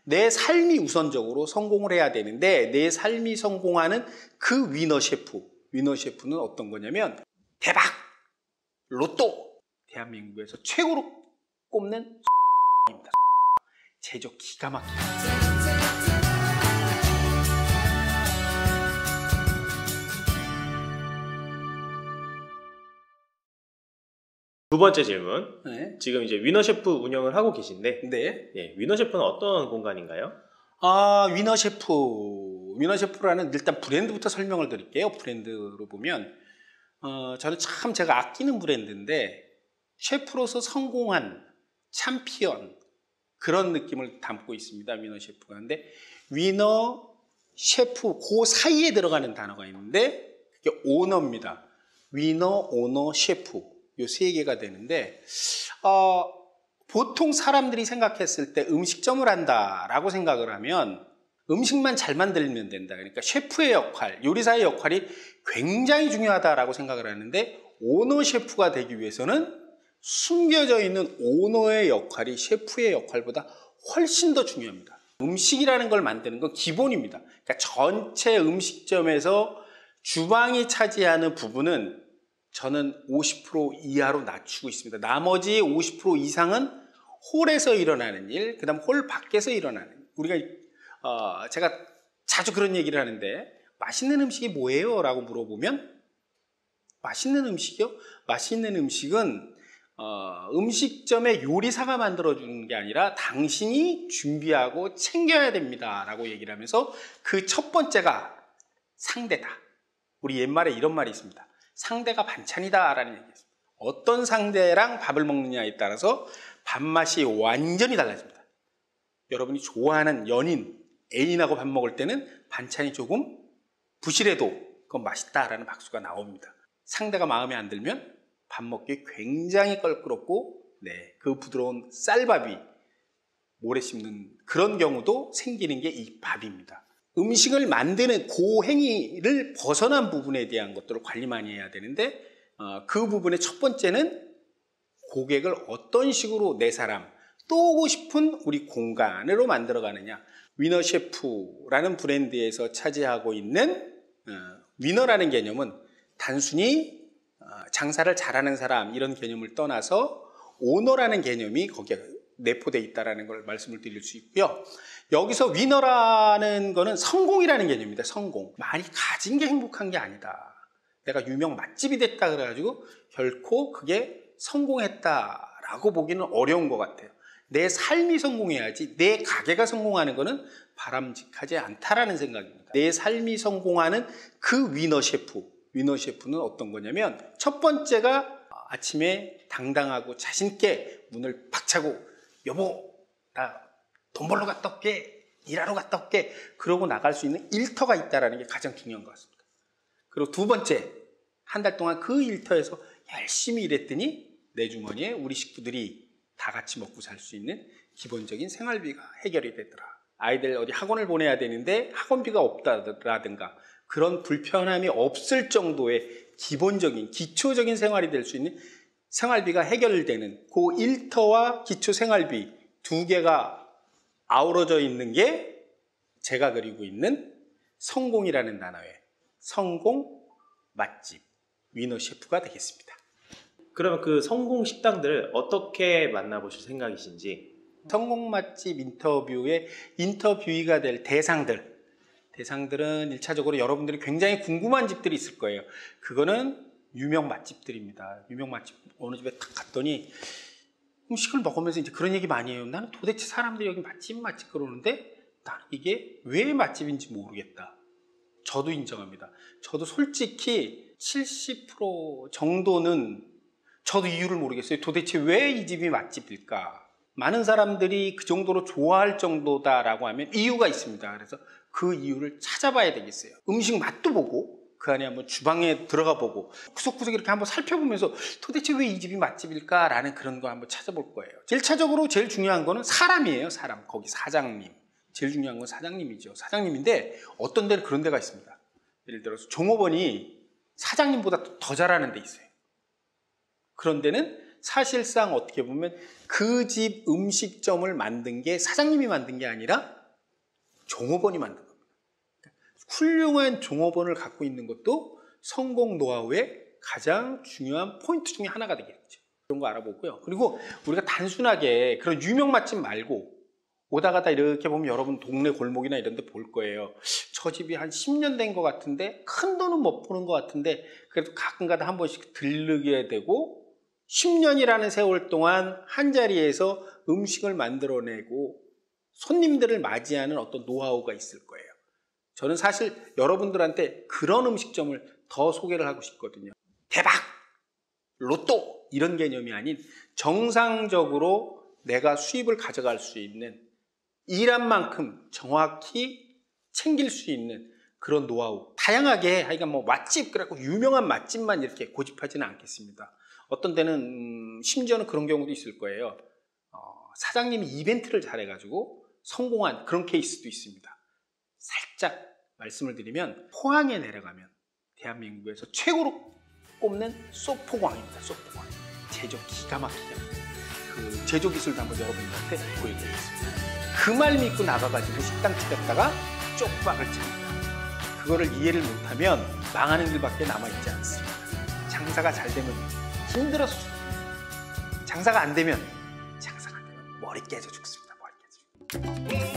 내 삶이 우선적으로 성공을 해야 되는데 내 삶이 성공하는 그 위너 셰프는 어떤 거냐면 대박! 로또! 대한민국에서 최고로 꼽는 입니다. 제조 기가 막힙니다. 두 번째 질문. 네. 지금 이제 위너 셰프 운영을 하고 계신데, 네. 예, 위너 셰프는 어떤 공간인가요? 위너 셰프라는 일단 브랜드부터 설명을 드릴게요. 브랜드로 보면, 저는 참 제가 아끼는 브랜드인데, 셰프로서 성공한 챔피언, 그런 느낌을 담고 있습니다. 위너 셰프가. 근데, 위너 셰프, 그 사이에 들어가는 단어가 있는데, 그게 오너입니다. 위너, 오너, 셰프. 요 세 개가 되는데, 보통 사람들이 생각했을 때 음식점을 한다라고 생각을 하면 음식만 잘 만들면 된다. 그러니까 셰프의 역할, 요리사의 역할이 굉장히 중요하다라고 생각을 하는데, 오너 셰프가 되기 위해서는 숨겨져 있는 오너의 역할이 셰프의 역할보다 훨씬 더 중요합니다. 음식이라는 걸 만드는 건 기본입니다. 그러니까 전체 음식점에서 주방이 차지하는 부분은 저는 50% 이하로 낮추고 있습니다. 나머지 50% 이상은 홀에서 일어나는 일, 그 다음 홀 밖에서 일어나는 일. 우리가, 제가 자주 그런 얘기를 하는데, 맛있는 음식이 뭐예요? 라고 물어보면, 맛있는 음식이요? 맛있는 음식은, 음식점의 요리사가 만들어주는 게 아니라 당신이 준비하고 챙겨야 됩니다. 라고 얘기를 하면서 그 첫 번째가 상대다. 우리 옛말에 이런 말이 있습니다. 상대가 반찬이다 라는 얘기였습니다. 어떤 상대랑 밥을 먹느냐에 따라서 밥맛이 완전히 달라집니다. 여러분이 좋아하는 연인, 애인하고 밥 먹을 때는 반찬이 조금 부실해도 그건 맛있다라는 박수가 나옵니다. 상대가 마음에 안 들면 밥 먹기 굉장히 껄끄럽고, 그 부드러운 쌀밥이 모래 씹는 그런 경우도 생기는 게 이 밥입니다. 음식을 만드는 그 행위를 벗어난 부분에 대한 것들을 관리 많이 해야 되는데, 그 부분의 첫 번째는 고객을 어떤 식으로 내 사람, 또 오고 싶은 우리 공간으로 만들어가느냐. 위너 셰프라는 브랜드에서 차지하고 있는 위너라는 개념은 단순히 장사를 잘하는 사람 이런 개념을 떠나서 오너라는 개념이 거기에 내포되어 있다는 걸 말씀을 드릴 수 있고요. 여기서 위너라는 거는 성공이라는 개념입니다. 성공. 많이 가진 게 행복한 게 아니다. 내가 유명 맛집이 됐다 그래가지고 결코 그게 성공했다라고 보기는 어려운 것 같아요. 내 삶이 성공해야지 내 가게가 성공하는 거는 바람직하지 않다라는 생각입니다. 내 삶이 성공하는 그 위너 셰프는 어떤 거냐면 첫 번째가 아침에 당당하고 자신있게 문을 팍 차고 여보 나 돈 벌러 갔다 올게, 일하러 갔다 올게, 그러고 나갈 수 있는 일터가 있다는 게 가장 중요한 것 같습니다. 그리고 두 번째, 한 달 동안 그 일터에서 열심히 일했더니 내 주머니에 우리 식구들이 다 같이 먹고 살 수 있는 기본적인 생활비가 해결이 되더라. 아이들 어디 학원을 보내야 되는데 학원비가 없다라든가 그런 불편함이 없을 정도의 기본적인 기초적인 생활이 될 수 있는 생활비가 해결되는 그 일터와 기초 생활비 두 개가 아우러져 있는 게 제가 그리고 있는 성공이라는 단어의 성공 맛집 위너 셰프가 되겠습니다. 그러면 그 성공 식당들을 어떻게 만나보실 생각이신지? 성공 맛집 인터뷰에 인터뷰이가 될 대상들은 1차적으로 여러분들이 굉장히 궁금한 집들이 있을 거예요. 그거는 유명 맛집들입니다. 유명 맛집 어느 집에 딱 갔더니 음식을 먹으면서 이제 그런 얘기 많이 해요. 나는 도대체 사람들이 여기 맛집 그러는데 나는 이게 왜 맛집인지 모르겠다. 저도 인정합니다. 저도 솔직히 70% 정도는 저도 이유를 모르겠어요. 도대체 왜 이 집이 맛집일까? 많은 사람들이 그 정도로 좋아할 정도다라고 하면 이유가 있습니다. 그래서 그 이유를 찾아봐야 되겠어요. 음식 맛도 보고 그 안에 한번 주방에 들어가 보고 구석구석 이렇게 한번 살펴보면서 도대체 왜 이 집이 맛집일까라는 그런 거 한번 찾아볼 거예요. 1차적으로 제일 중요한 거는 사람이에요. 사람. 거기 사장님. 제일 중요한 건 사장님이죠. 사장님인데 어떤 데는 그런 데가 있습니다. 예를 들어서 종업원이 사장님보다 더 잘하는 데 있어요. 그런 데는 사실상 어떻게 보면 그 집 음식점을 만든 게 사장님이 만든 게 아니라 종업원이 만든 겁니다. 훌륭한 종업원을 갖고 있는 것도 성공 노하우의 가장 중요한 포인트 중에 하나가 되겠죠. 그런 거 알아보고요. 그리고 우리가 단순하게 그런 유명 맛집 말고 오다 가다 이렇게 보면 여러분 동네 골목이나 이런 데 볼 거예요. 저 집이 한 10년 된 것 같은데 큰 돈은 못 보는 것 같은데 그래도 가끔가다 한 번씩 들르게 되고 10년이라는 세월 동안 한 자리에서 음식을 만들어내고 손님들을 맞이하는 어떤 노하우가 있을 거예요. 저는 사실 여러분들한테 그런 음식점을 더 소개를 하고 싶거든요. 대박! 로또! 이런 개념이 아닌 정상적으로 내가 수입을 가져갈 수 있는 일한 만큼 정확히 챙길 수 있는 그런 노하우. 다양하게 하여간 뭐 맛집, 그래갖고 유명한 맛집만 이렇게 고집하지는 않겠습니다. 어떤 때는 심지어는 그런 경우도 있을 거예요. 사장님이 이벤트를 잘해가지고 성공한 그런 케이스도 있습니다. 살짝 말씀을 드리면 포항에 내려가면 대한민국에서 최고로 꼽는 소포광입니다. 소포광. 제조 기가 막히게 합니다. 그 제조 기술도 한번 여러분들한테 보여드리겠습니다. 그 말 믿고 나가가지고 식당 차렸다가 쪽박을 찹니다. 그거를 이해를 못하면 망하는 길밖에 남아있지 않습니다. 장사가 잘 되면 힘들어서 죽습니다. 장사가 안 되면 머리 깨져 죽습니다. 머리 깨져.